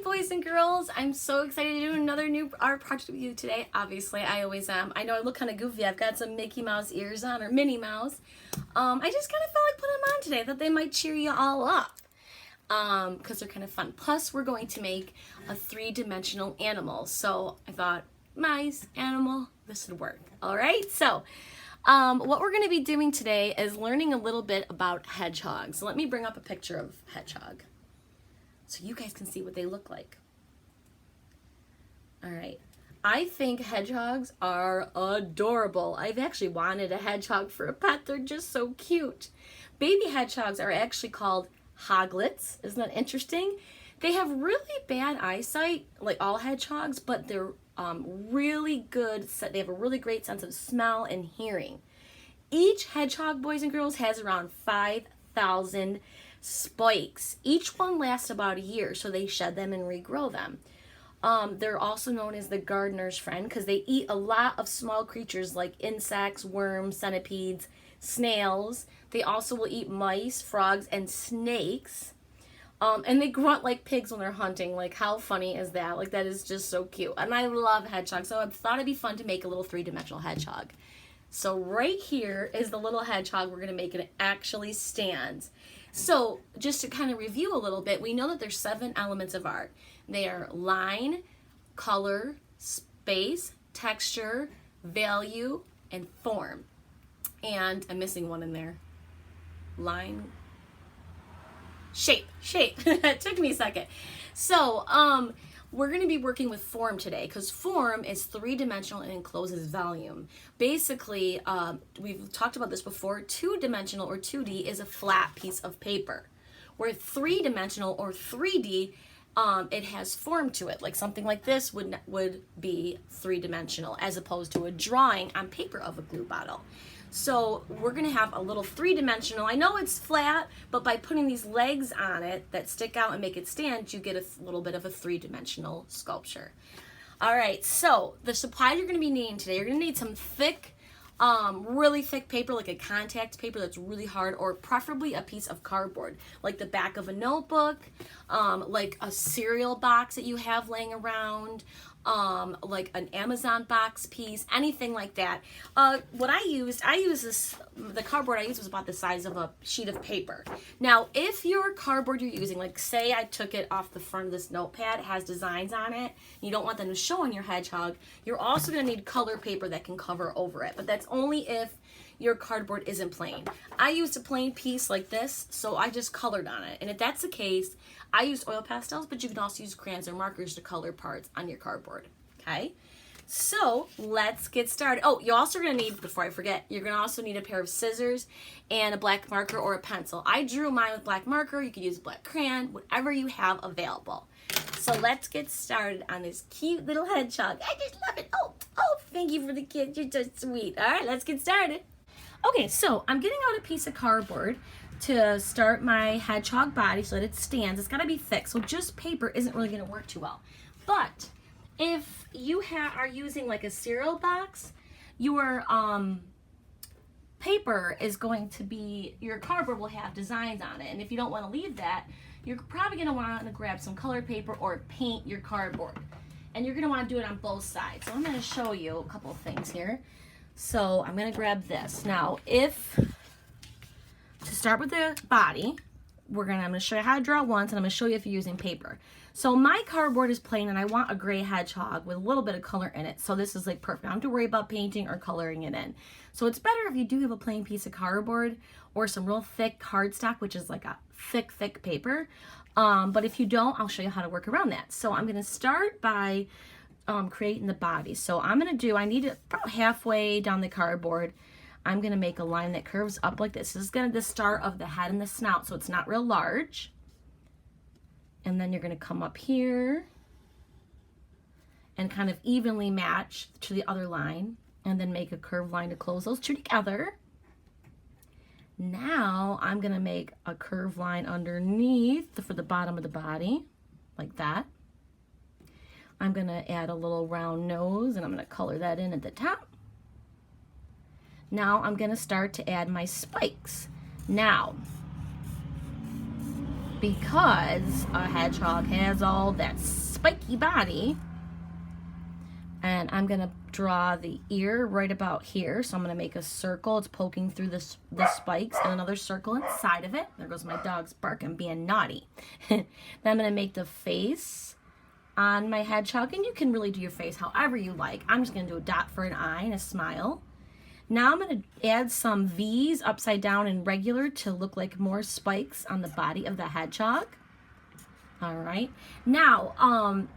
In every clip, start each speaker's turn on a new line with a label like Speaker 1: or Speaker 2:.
Speaker 1: boys and girls. I'm so excited to do another new art project with you today. Obviously, I always am. I know I look kind of goofy. I've got some Mickey Mouse ears on, or Minnie Mouse. I just kind of felt like putting them on today. I thought they might cheer you all up because they're kind of fun. Plus, we're going to make a three-dimensional animal. So I thought, mice, animal, this would work. All right, so what we're going to be doing today is learning a little bit about hedgehogs. So let me bring up a picture of hedgehog so you guys can see what they look like. All right. I think hedgehogs are adorable. I've actually wanted a hedgehog for a pet. They're just so cute. Baby hedgehogs are actually called hoglets. Isn't that interesting? They have really bad eyesight, like all hedgehogs, but they're really good. They have a really great sense of smell and hearing. Each hedgehog, boys and girls, has around 5,000 spikes. Each one lasts about a year, so they shed them and regrow them. They're also known as the gardener's friend because they eat a lot of small creatures like insects, worms, centipedes, snails. They also will eat mice, frogs, and snakes. And they grunt like pigs when they're hunting. Like, how funny is that? Like, that is just so cute. And I love hedgehogs, so I thought it'd be fun to make a little three-dimensional hedgehog. So right here is the little hedgehog we're going to make, and it actually stands. So just to kind of review a little bit, we know that there's 7 elements of art. They are line, color, space, texture, value, and form. And I'm missing one in there. Line, shape. It took me a second. So we're going to be working with form today because form is 3-dimensional and encloses volume. Basically, we've talked about this before, 2-dimensional or 2D is a flat piece of paper. Where 3-dimensional or 3D, it has form to it. Like something like this would be 3-dimensional as opposed to a drawing on paper of a glue bottle. So we're going to have a little 3-dimensional. I know it's flat, but by putting these legs on it that stick out and make it stand, you get a little bit of a 3-dimensional sculpture. All right, so the supplies you're going to be needing today, you're going to need some thick, really thick paper, like a contact paper that's really hard, or preferably a piece of cardboard, like the back of a notebook, like a cereal box that you have laying around, like an Amazon box piece, anything like that. What I used the cardboard I used was about the size of a sheet of paper. Now, if your cardboard you're using, like say I took it off the front of this notepad, it has designs on it, you don't want them to show on your hedgehog, you're also going to need color paper that can cover over it, but that's only if your cardboard isn't plain. I used a plain piece like this, so I just colored on it. And if that's the case, I used oil pastels, but you can also use crayons or markers to color parts on your cardboard. Okay? So let's get started. Oh, you're also going to need, before I forget, you're going to also need a pair of scissors and a black marker or a pencil. I drew mine with black marker. You could use a black crayon, whatever you have available. So let's get started on this cute little hedgehog. I just love it. Oh, thank you for the kid. You're just sweet. All right, let's get started. Okay, so I'm getting out a piece of cardboard to start my hedgehog body so that it stands. It's got to be thick, so just paper isn't really going to work too well. But if you are using like a cereal box, your paper is going to be, your cardboard will have designs on it. And if you don't want to leave that, you're probably going to want to grab some colored paper or paint your cardboard. And you're going to want to do it on both sides. So I'm going to show you a couple of things here. So I'm going to grab this. Now, to start with the body, I'm going to show you how to draw once, and I'm going to show you if you're using paper. So my cardboard is plain, and I want a gray hedgehog with a little bit of color in it. So this is like perfect. I don't have to worry about painting or coloring it in. So it's better if you do have a plain piece of cardboard or some real thick cardstock, which is like a thick paper. But if you don't, I'll show you how to work around that. So I'm going to start by creating the body. So I need it about halfway down the cardboard. I'm going to make a line that curves up like this. This is going to be the start of the head and the snout, so it's not real large. And then you're going to come up here and kind of evenly match to the other line, and then make a curved line to close those two together. Now I'm going to make a curved line underneath for the bottom of the body, like that. I'm going to add a little round nose, and I'm going to color that in at the top. Now I'm going to start to add my spikes. Now, because a hedgehog has all that spiky body. And I'm gonna draw the ear right about here. So I'm gonna make a circle. It's poking through the spikes, and another circle inside of it. There goes my dog's barking, being naughty. Then I'm gonna make the face on my hedgehog, and you can really do your face however you like. I'm just gonna do a dot for an eye and a smile. Now I'm gonna add some V's upside down and regular to look like more spikes on the body of the hedgehog. All right. Now,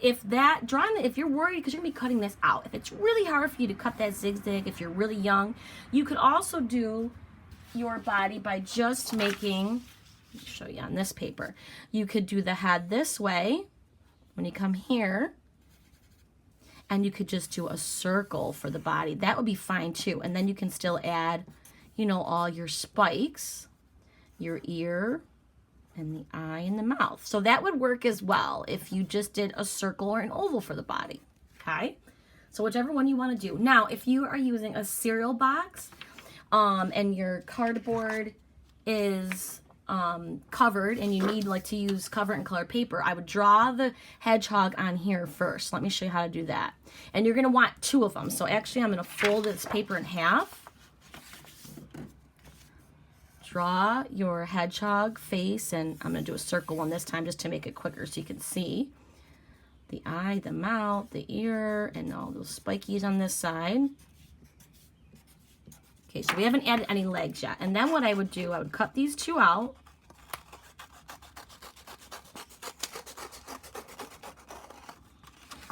Speaker 1: if you're worried because you're gonna be cutting this out, if it's really hard for you to cut that zigzag, if you're really young, you could also do your body by just making, let me show you on this paper. You could do the head this way when you come here, and you could just do a circle for the body. That would be fine too. And then you can still add, you know, all your spikes, your ear, and the eye and the mouth. So that would work as well if you just did a circle or an oval for the body, okay? So whichever one you want to do. Now, if you are using a cereal box and your cardboard is covered and you need like to use cover and color paper, I would draw the hedgehog on here first. Let me show you how to do that. And you're going to want 2 of them. So actually I'm going to fold this paper in half. Draw your hedgehog face, and I'm going to do a circle one this time just to make it quicker so you can see the eye, the mouth, the ear, and all those spikies on this side. Okay, so we haven't added any legs yet. And then what I would do, I would cut these 2 out.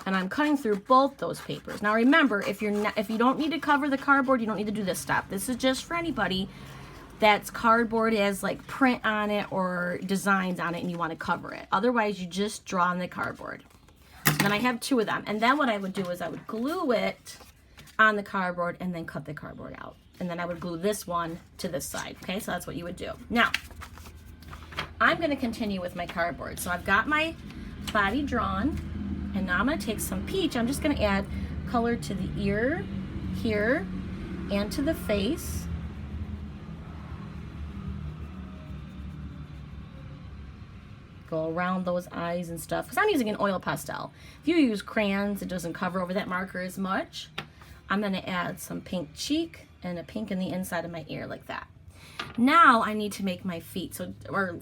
Speaker 1: And I'm cutting through both those papers. Now remember, if you don't need to cover the cardboard, you don't need to do this step. This is just for anybody that's cardboard has like print on it or designs on it and you want to cover it. Otherwise, you just draw on the cardboard. And then I have 2 of them. And then what I would do is I would glue it on the cardboard and then cut the cardboard out. And then I would glue this one to this side. Okay, so that's what you would do. Now, I'm going to continue with my cardboard. So I've got my body drawn. And now I'm going to take some peach. I'm just going to add color to the ear here and to the face. Go around those eyes and stuff, because I'm using an oil pastel. If you use crayons, it doesn't cover over that marker as much. I'm going to add some pink cheek and a pink in the inside of my ear like that. Now I need to make my feet, or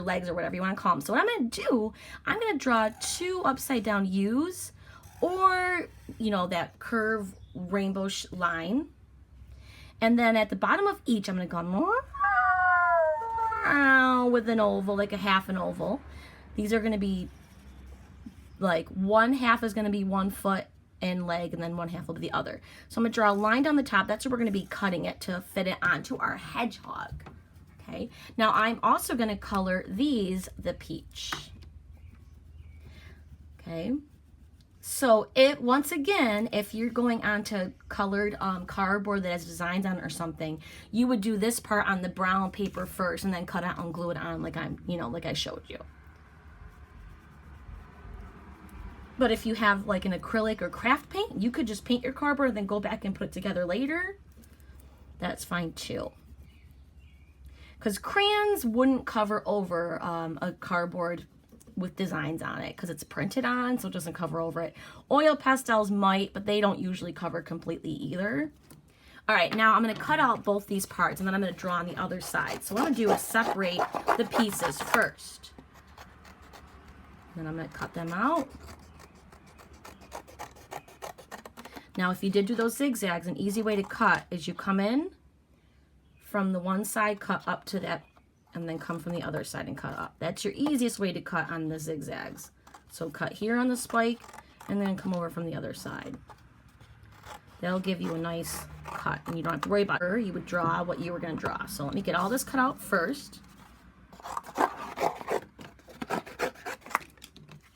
Speaker 1: legs or whatever you want to call them. So what I'm going to do, I'm going to draw 2 upside down U's, or you know, that curve rainbow line. And then at the bottom of each, I'm going to go with an oval, like a half an oval. These are going to be like 1/2 is going to be 1 foot and leg, and then 1/2 will be the other. So I'm going to draw a line down the top. That's where we're going to be cutting it to fit it onto our hedgehog. Okay. Now I'm also going to color these the peach. Okay. So once again, if you're going onto colored cardboard that has designs on it or something, you would do this part on the brown paper first and then cut out and glue it on like like I showed you. But if you have like an acrylic or craft paint, you could just paint your cardboard and then go back and put it together later. That's fine too. Because crayons wouldn't cover over a cardboard with designs on it because it's printed on, so it doesn't cover over it. Oil pastels might, but they don't usually cover completely either. All right, now I'm going to cut out both these parts, and then I'm going to draw on the other side. So what I'm going to do is separate the pieces first. Then I'm going to cut them out. Now, if you did do those zigzags, an easy way to cut is you come in from the one side, cut up to that, and then come from the other side and cut up. That's your easiest way to cut on the zigzags. So cut here on the spike and then come over from the other side. That'll give you a nice cut, and you don't have to worry about it. You would draw what you were going to draw. So let me get all this cut out first.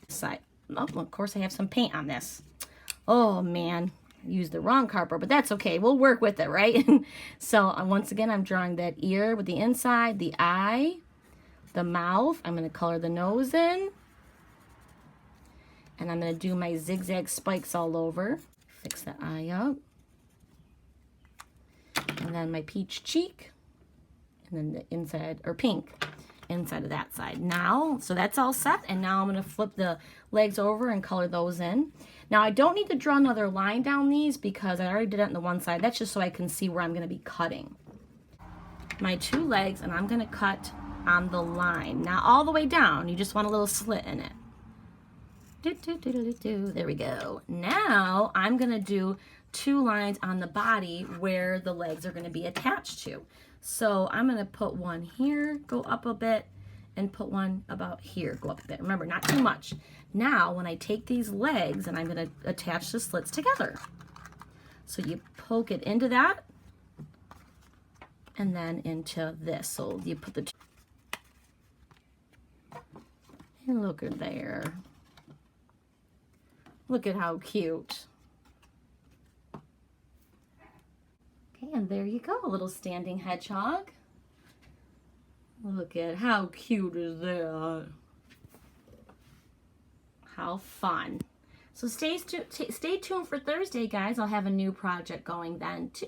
Speaker 1: Side. Oh, well, of course I have some paint on this. Oh man, I used the wrong cardboard, but that's okay. We'll work with it, right? So once again, I'm drawing that ear with the inside, the eye, the mouth. I'm going to color the nose in. And I'm going to do my zigzag spikes all over. Fix the eye up. And then my peach cheek. And then the inside, or pink. inside of that side. Now, so that's all set, and now I'm going to flip the legs over and color those in. Now I don't need to draw another line down these because I already did it on the one side. That's just so I can see where I'm going to be cutting my two legs, and I'm going to cut on the line. Now all the way down, you just want a little slit in it. There we go. Now I'm going to do two lines on the body where the legs are going to be attached to. So I'm going to put one here, go up a bit, and put one about here, go up a bit. Remember, not too much. Now when I take these legs and I'm going to attach the slits together. So you poke it into that and then into this. So you put the two. And look at there. Look at how cute. Okay, and there you go, a little standing hedgehog. Look at how cute is that? How fun. So stay tuned for Thursday, guys. I'll have a new project going then too.